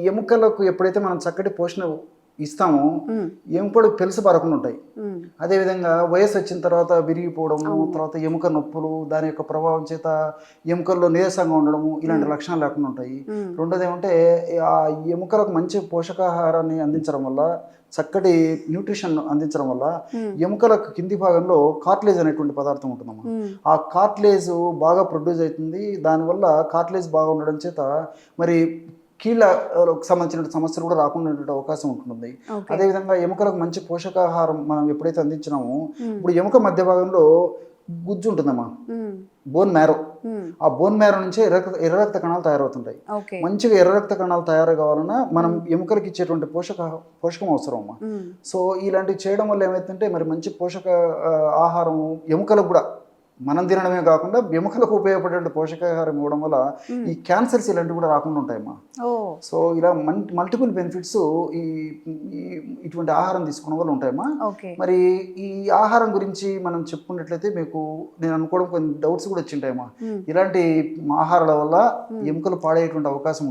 ఎముకలకు ఎప్పుడైతే మనం చక్కటి పోషణ ఇస్తామో ఎముకలు పెలుసు పరకుండా ఉంటాయి. అదేవిధంగా వయసు వచ్చిన తర్వాత విరిగిపోవడము, తర్వాత ఎముక నొప్పులు, దాని యొక్క ప్రభావం చేత ఎముకల్లో నీరసంగా ఉండడము, ఇలాంటి లక్షణాలు లేకుండా ఉంటాయి. రెండోది ఏమంటే ఆ ఎముకలకు మంచి పోషకాహారాన్ని అందించడం వల్ల, చక్కటి న్యూట్రిషన్ అందించడం వల్ల ఎముకలకు కింది భాగంలో కార్టిలేజ్ అనేటువంటి పదార్థం ఉంటుందమ్మా. ఆ కార్టిలేజ్ బాగా ప్రొడ్యూస్ అవుతుంది. దానివల్ల కార్టిలేజ్ బాగా ఉండడం చేత మరి కీళ్ళకు సంబంధించిన సమస్యలు కూడా రాకుండా ఉండే అవకాశం ఉంటుంది. అదేవిధంగా ఎముకలకు మంచి పోషకాహారం మనం ఎప్పుడైతే అందించినామో, ఇప్పుడు ఎముక మధ్య భాగంలో గుజ్జు ఉంటుందమ్మా, బోన్ మ్యారో. ఆ బోన్ మ్యారో నుంచే ఎర్ర రక్త కణాలు తయారవుతుంటాయి. మంచిగా ఎర్ర రక్త కణాలు తయారు కావాలన్నా మనం ఎముకలకి ఇచ్చేటువంటి పోషకం అవసరం అమ్మా. సో ఇలాంటివి చేయడం వల్ల ఏమైతుందంటే మరి మంచి పోషక ఆహారం ఎముకలకు కూడా మనం తినడమే కాకుండా ఎముకలకు ఉపయోగపడే పోషకాహారం ఇవ్వడం వల్ల ఈ క్యాన్సర్స్ ఇలాంటివి కూడా రాకుండా ఉంటాయమ్మా. సో ఇలా మల్టిపుల్ బెనిఫిట్స్ ఈ ఇటువంటి ఆహారం తీసుకోవడం వల్ల ఉంటాయమ్మా. మరి ఈ ఆహారం గురించి మనం చెప్పుకున్నట్లయితే మీకు నేను అనుకోవడం కొన్ని డౌట్స్ కూడా వచ్చింటాయమ్మా. ఇలాంటి ఆహారాల వల్ల ఎముకలు పాడేటువంటి అవకాశం ఉంటుంది.